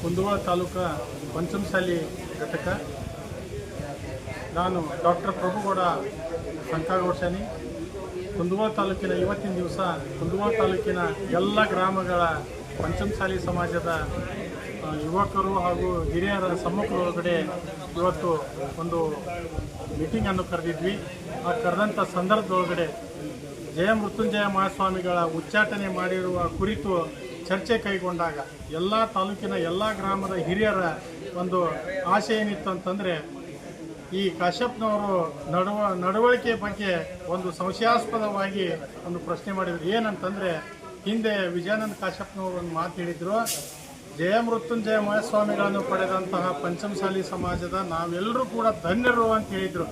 ಕುಂದಗೋಳ ತಾಲೂಕು ಪಂಚಮಸಾಲಿ ಘಟಕ. ನಾನು ಡಾಕ್ಟರ್ ಪ್ರಭುಗೌಡ ಸಂಕಾಗೋಡ್ಸನಿ. ಕುಂದಗೋಳ ತಾಲೂಕಿನ ಇವತ್ತಿನ ದಿವಸ ಕುಂದಗೋಳ ತಾಲೂಕಿನ ಎಲ್ಲ ಗ್ರಾಮಗಳ ಪಂಚಮಸಾಲಿ ಸಮಾಜದ ಯುವಕರು ಹಾಗೂ ಹಿರಿಯರ ಸಮ್ಮುಖದೊಳಗಡೆ ಇವತ್ತು ಒಂದು ಮೀಟಿಂಗನ್ನು ಕರೆದಿದ್ವಿ. ಆ ಕರೆದಂಥ ಸಂದರ್ಭದೊಳಗಡೆ ಜಯ ಮೃತ್ಯುಂಜಯ ಮಹಾಸ್ವಾಮಿಗಳ ಉಚ್ಚಾಟನೆ ಮಾಡಿರುವ ಕುರಿತು ಚರ್ಚೆ ಕೈಗೊಂಡಾಗ ಎಲ್ಲ ತಾಲೂಕಿನ ಎಲ್ಲ ಗ್ರಾಮದ ಹಿರಿಯರ ಒಂದು ಆಶೆ ಏನಿತ್ತು ಅಂತಂದರೆ, ಈ ಕಾಶ್ಯಪ್ನವರು ನಡವಳಿಕೆ ಬಗ್ಗೆ ಒಂದು ಸಂಶಯಾಸ್ಪದವಾಗಿ ಒಂದು ಪ್ರಶ್ನೆ ಮಾಡಿದರು. ಏನಂತಂದರೆ, ಹಿಂದೆ ವಿಜಯಾನಂದ ಕಾಶ್ಯಪ್ನವರು ಒಂದು ಮಾತು ಹೇಳಿದರು, ಜಯ ಮೃತ್ಯುಂಜಯ ಮಹಾಸ್ವಾಮಿಗಳನ್ನು ಪಡೆದಂತಹ ಪಂಚಮಸಾಲಿ ಸಮಾಜದ ನಾವೆಲ್ಲರೂ ಕೂಡ ಧನ್ಯರು ಅಂತ ಹೇಳಿದರು.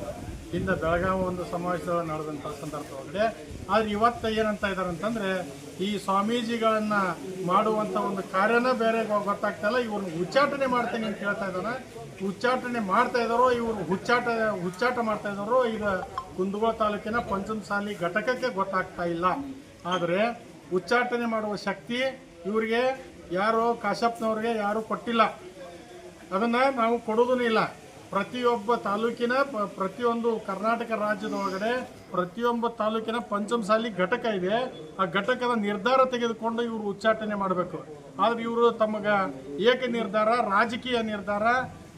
ಹಿಂದೆ ಬೆಳಗಾವಿ ಒಂದು ಸಮಾವೇಶದೊಳಗೆ ನಡೆದಂಥ ಸಂದರ್ಭದೊಳಗಡೆ. ಆದರೆ ಇವತ್ತು ಏನಂತ ಇದ್ದಾರೆ ಅಂತಂದರೆ, ಈ ಸ್ವಾಮೀಜಿಗಳನ್ನು ಮಾಡುವಂಥ ಒಂದು ಕಾರ್ಯನ ಬೇರೆ ಗೊತ್ತಾಗ್ತಾಯಿಲ್ಲ. ಇವ್ರನ್ನ ಉಚ್ಚಾಟನೆ ಮಾಡ್ತೀನಿ ಅಂತ ಹೇಳ್ತಾ ಇದ್ದಾನೆ. ಉಚ್ಚಾಟನೆ ಮಾಡ್ತಾ ಇದ್ದಾರೋ ಇವರು ಹುಚ್ಚಾಟ ಮಾಡ್ತಾ ಇದ್ದಾರೋ ಇದು ಕುಂದಗೋಳ ತಾಲೂಕಿನ ಪಂಚಮಸಾಲಿ ಘಟಕಕ್ಕೆ ಗೊತ್ತಾಗ್ತಾ ಇಲ್ಲ. ಆದರೆ ಉಚ್ಚಾಟನೆ ಮಾಡುವ ಶಕ್ತಿ ಇವರಿಗೆ ಯಾರೋ ಕಾಶ್ಯಪ್ನವ್ರಿಗೆ ಯಾರೂ ಕೊಟ್ಟಿಲ್ಲ. ಅದನ್ನು ನಾವು ಕೊಡೋದೂ ಇಲ್ಲ. ಪ್ರತಿಯೊಬ್ಬ ತಾಲೂಕಿನ ಪ್ರತಿಯೊಂದು ಕರ್ನಾಟಕ ರಾಜ್ಯದೊಳಗಡೆ ಪ್ರತಿಯೊಬ್ಬ ತಾಲೂಕಿನ ಪಂಚಮಸಾಲಿ ಘಟಕ ಇದೆ. ಆ ಘಟಕದ ನಿರ್ಧಾರ ತೆಗೆದುಕೊಂಡು ಇವರು ಉಚ್ಚಾಟನೆ ಮಾಡಬೇಕು. ಆದರೆ ಇವರು ತಮಗೆ ಏಕ ನಿರ್ಧಾರ, ರಾಜಕೀಯ ನಿರ್ಧಾರ,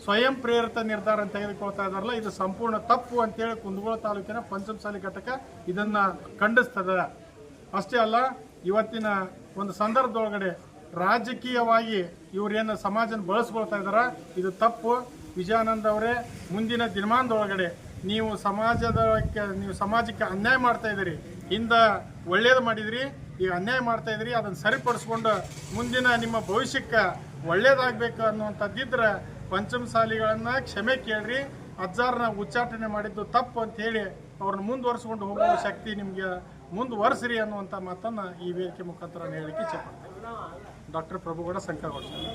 ಸ್ವಯಂ ಪ್ರೇರಿತ ನಿರ್ಧಾರ ಅಂತ ತೆಗೆದುಕೊಳ್ತಾ ಇದ್ದಾರಲ್ಲ, ಇದು ಸಂಪೂರ್ಣ ತಪ್ಪು ಅಂತೇಳಿ ಕುಂದಗೋಳ ತಾಲೂಕಿನ ಪಂಚಮಸಾಲಿ ಘಟಕ ಇದನ್ನು ಖಂಡಿಸ್ತದೆ. ಅಷ್ಟೇ ಅಲ್ಲ, ಇವತ್ತಿನ ಒಂದು ಸಂದರ್ಭದೊಳಗಡೆ ರಾಜಕೀಯವಾಗಿ ಇವರೇನು ಸಮಾಜನ ಬಳಸ್ಕೊಳ್ತಾ ಇದ್ದಾರ, ಇದು ತಪ್ಪು. ವಿಜಯಾನಂದ ಅವರೇ, ಮುಂದಿನ ದಿನಮಾನದೊಳಗಡೆ ನೀವು ಸಮಾಜಕ್ಕೆ ಅನ್ಯಾಯ ಮಾಡ್ತಾ ಇದ್ದೀರಿ. ಹಿಂದೆ ಒಳ್ಳೇದು ಮಾಡಿದಿರಿ, ಈಗ ಅನ್ಯಾಯ ಮಾಡ್ತಾ ಇದ್ದೀರಿ. ಅದನ್ನು ಸರಿಪಡಿಸ್ಕೊಂಡು ಮುಂದಿನ ನಿಮ್ಮ ಭವಿಷ್ಯಕ್ಕೆ ಒಳ್ಳೇದಾಗಬೇಕು ಅನ್ನುವಂಥದ್ದಿದ್ರೆ ಪಂಚಮಸಾಲಿಗಳನ್ನು ಕ್ಷಮೆ ಕೇಳ್ರಿ. ಅಜ್ಜಾರನ್ನ ಉಚ್ಚಾಟನೆ ಮಾಡಿದ್ದು ತಪ್ಪು ಅಂತ ಹೇಳಿ ಅವ್ರನ್ನ ಮುಂದುವರಿಸ್ಕೊಂಡು ಹೋಗುವ ಶಕ್ತಿ ನಿಮಗೆ ಮುಂದುವರಿಸ್ರಿ ಅನ್ನುವಂಥ ಮಾತನ್ನು ಈ ವೇದಿಕೆ ಮುಖಾಂತರ ಹೇಳಲಿಕ್ಕೆ ಇಚ್ಛೆಪಡ್ತೀನಿ. ಡಾಕ್ಟರ್ ಪ್ರಭುಗೌಡ ಸಂಕಾಗೋಡ್ಸನಿ.